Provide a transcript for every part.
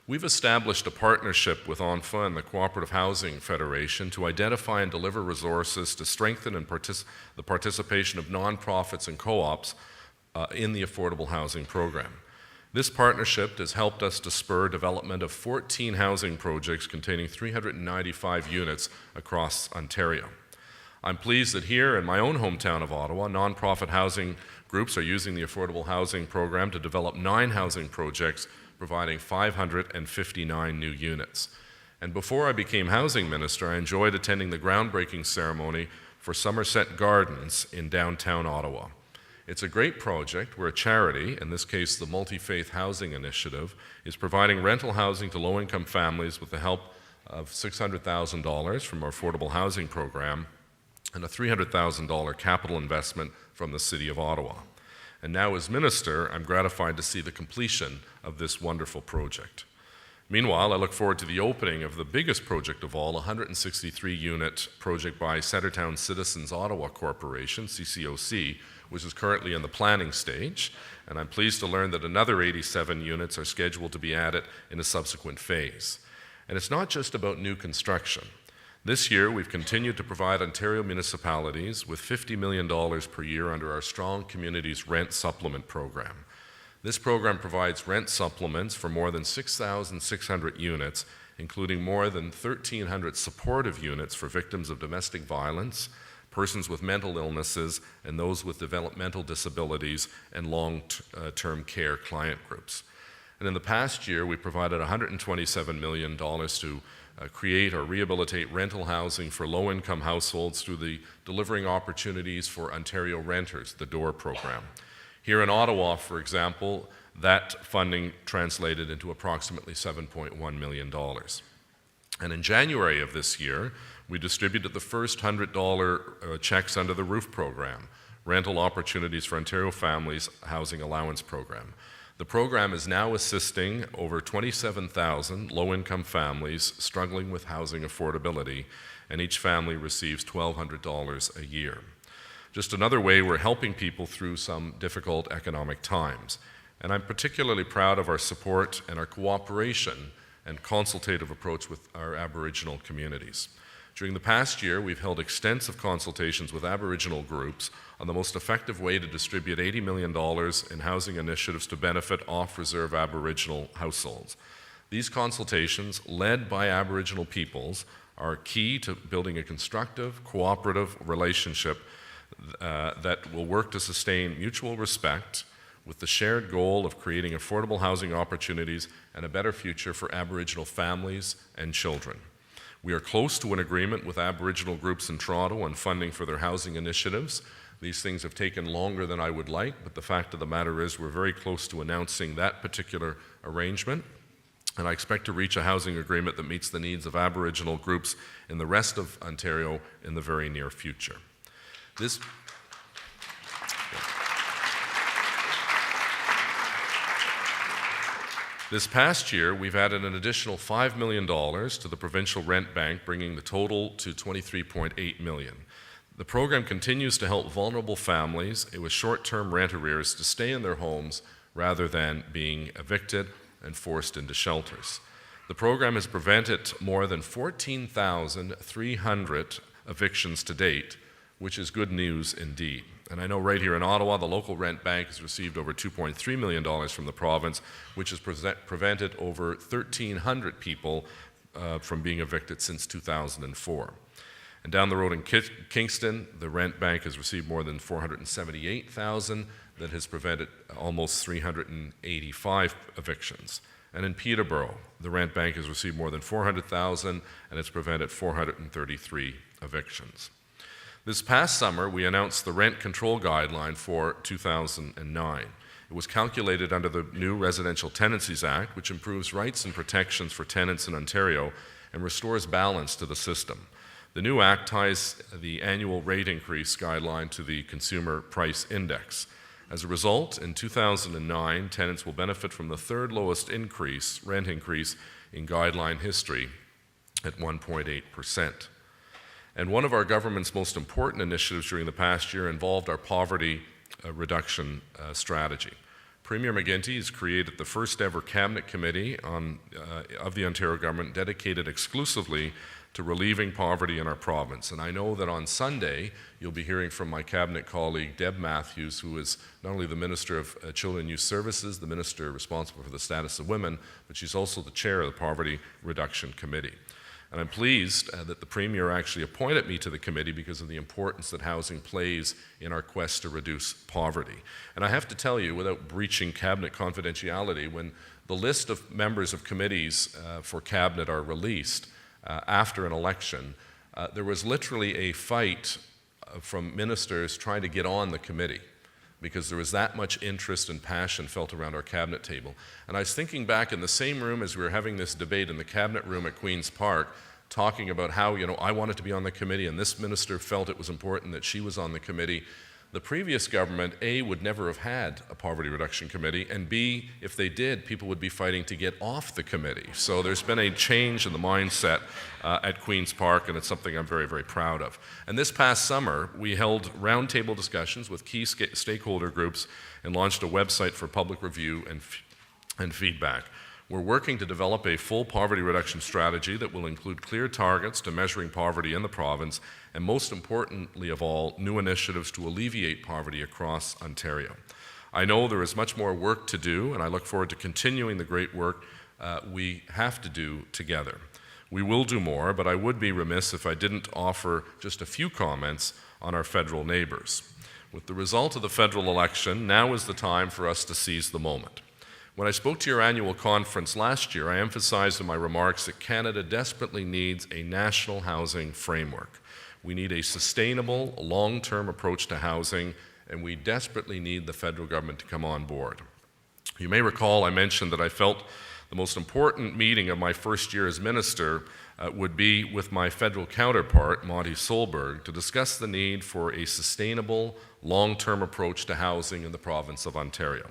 We've established a partnership with ONPHA and the Cooperative Housing Federation to identify and deliver resources to strengthen the participation of nonprofits and co-ops in the affordable housing program. This partnership has helped us to spur development of 14 housing projects containing 395 units across Ontario. I'm pleased that here in my own hometown of Ottawa, nonprofit housing groups are using the affordable housing program to develop 9 housing projects providing 559 new units. And before I became housing minister, I enjoyed attending the groundbreaking ceremony for Somerset Gardens in downtown Ottawa. It's a great project where a charity, in this case the Multi-Faith Housing Initiative, is providing rental housing to low-income families with the help of $600,000 from our affordable housing program and a $300,000 capital investment from the City of Ottawa. And now as minister, I'm gratified to see the completion of this wonderful project. Meanwhile, I look forward to the opening of the biggest project of all, a 163-unit project by Centretown Citizens Ottawa Corporation, CCOC, which is currently in the planning stage, and I'm pleased to learn that another 87 units are scheduled to be added in a subsequent phase. And it's not just about new construction. This year, we've continued to provide Ontario municipalities with $50 million per year under our Strong Communities Rent Supplement program. This program provides rent supplements for more than 6,600 units, including more than 1,300 supportive units for victims of domestic violence, persons with mental illnesses, and those with developmental disabilities and long-term care client groups. And in the past year, we provided $127 million to create or rehabilitate rental housing for low-income households through the Delivering Opportunities for Ontario Renters, the DOOR program. Here in Ottawa, for example, that funding translated into approximately $7.1 million. And in January of this year, we distributed the first $100 checks under the ROOF program, Rental Opportunities for Ontario Families Housing Allowance Program. The program is now assisting over 27,000 low-income families struggling with housing affordability, and each family receives $1,200 a year. Just another way we're helping people through some difficult economic times. And I'm particularly proud of our support and our cooperation and consultative approach with our Aboriginal communities. During the past year, we've held extensive consultations with Aboriginal groups on the most effective way to distribute $80 million in housing initiatives to benefit off-reserve Aboriginal households. These consultations, led by Aboriginal peoples, are key to building a constructive, cooperative relationship that will work to sustain mutual respect with the shared goal of creating affordable housing opportunities and a better future for Aboriginal families and children. We are close to an agreement with Aboriginal groups in Toronto on funding for their housing initiatives. These things have taken longer than I would like, but the fact of the matter is we're very close to announcing that particular arrangement. And I expect to reach a housing agreement that meets the needs of Aboriginal groups in the rest of Ontario in the very near future. This past year, we've added an additional $5 million to the Provincial Rent Bank, bringing the total to $23.8 million. The program continues to help vulnerable families with short-term rent arrears to stay in their homes rather than being evicted and forced into shelters. The program has prevented more than 14,300 evictions to date, which is good news indeed. And I know right here in Ottawa, the local rent bank has received over $2.3 million from the province, which has prevented over 1,300 people from being evicted since 2004. And down the road in Kingston, the rent bank has received more than $478,000 that has prevented almost 385 evictions. And in Peterborough, the rent bank has received more than $400,000 and it's prevented 433 evictions. This past summer, we announced the rent control guideline for 2009. It was calculated under the new Residential Tenancies Act, which improves rights and protections for tenants in Ontario and restores balance to the system. The new act ties the annual rate increase guideline to the Consumer Price Index. As a result, in 2009, tenants will benefit from the third lowest rent increase in guideline history at 1.8%. And one of our government's most important initiatives during the past year involved our poverty reduction strategy. Premier McGuinty has created the first ever cabinet committee of the Ontario government dedicated exclusively to relieving poverty in our province. And I know that on Sunday, you'll be hearing from my cabinet colleague, Deb Matthews, who is not only the Minister of Children and Youth Services, the Minister responsible for the status of women, but she's also the chair of the Poverty Reduction Committee. And I'm pleased that the Premier actually appointed me to the committee because of the importance that housing plays in our quest to reduce poverty. And I have to tell you, without breaching cabinet confidentiality, when the list of members of committees for cabinet are released after an election, there was literally a fight from ministers trying to get on the committee, because there was that much interest and passion felt around our cabinet table. And I was thinking back in the same room as we were having this debate in the cabinet room at Queen's Park, talking about how, I wanted to be on the committee and this minister felt it was important that she was on the committee. The previous government, A, would never have had a poverty reduction committee, and B, if they did, people would be fighting to get off the committee. So there's been a change in the mindset at Queen's Park, and it's something I'm very, very proud of. And this past summer, we held roundtable discussions with key stakeholder groups and launched a website for public review and feedback. We're working to develop a full poverty reduction strategy that will include clear targets to measuring poverty in the province, and most importantly of all, new initiatives to alleviate poverty across Ontario. I know there is much more work to do, and I look forward to continuing the great work we have to do together. We will do more, but I would be remiss if I didn't offer just a few comments on our federal neighbours. With the result of the federal election, now is the time for us to seize the moment. When I spoke to your annual conference last year, I emphasized in my remarks that Canada desperately needs a national housing framework. We need a sustainable, long-term approach to housing, and we desperately need the federal government to come on board. You may recall I mentioned that I felt the most important meeting of my first year as minister would be with my federal counterpart, Monty Solberg, to discuss the need for a sustainable, long-term approach to housing in the province of Ontario.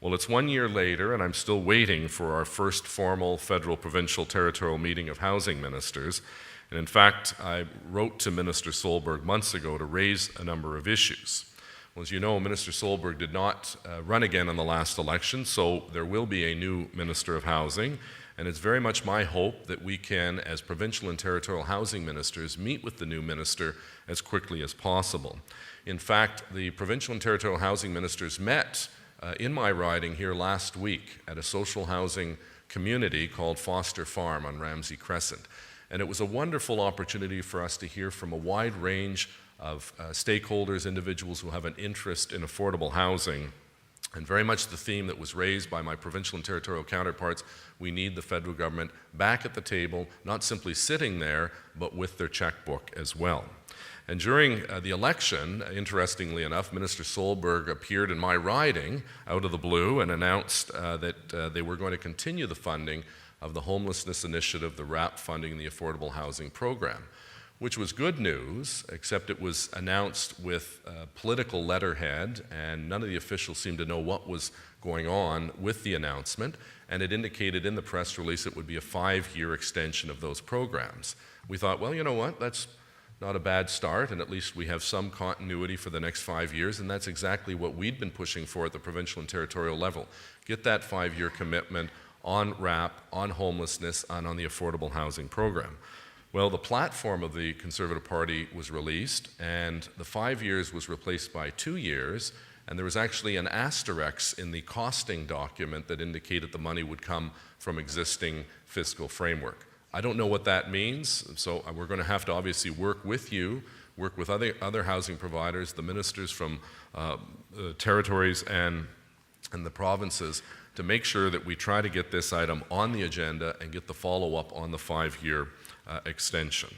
Well, it's 1 year later, and I'm still waiting for our first formal federal, provincial, territorial meeting of housing ministers. And in fact, I wrote to Minister Solberg months ago to raise a number of issues. Well, as you know, Minister Solberg did not run again in the last election, so there will be a new Minister of Housing. And it's very much my hope that we can, as provincial and territorial housing ministers, meet with the new minister as quickly as possible. In fact, the provincial and territorial housing ministers met in my riding here last week at a social housing community called Foster Farm on Ramsey Crescent. And it was a wonderful opportunity for us to hear from a wide range of stakeholders, individuals who have an interest in affordable housing. And very much the theme that was raised by my provincial and territorial counterparts, we need the federal government back at the table, not simply sitting there, but with their checkbook as well. And during the election, interestingly enough, Minister Solberg appeared in my riding out of the blue and announced that they were going to continue the funding of the homelessness initiative, the RAP funding, the affordable housing program, which was good news, except it was announced with political letterhead, and none of the officials seemed to know what was going on with the announcement, and it indicated in the press release it would be a 5-year extension of those programs. We thought, well, you know what, that's not a bad start, and at least we have some continuity for the next 5 years, and that's exactly what we'd been pushing for at the provincial and territorial level. Get that 5-year commitment on RAP, on homelessness, and on the affordable housing program. Well, the platform of the Conservative Party was released, and the 5 years was replaced by 2 years, and there was actually an asterisk in the costing document that indicated the money would come from existing fiscal framework. I don't know what that means, so we're going to have to obviously work with you, work with other housing providers, the ministers from the territories and the provinces, to make sure that we try to get this item on the agenda and get the follow-up on the 5-year extension.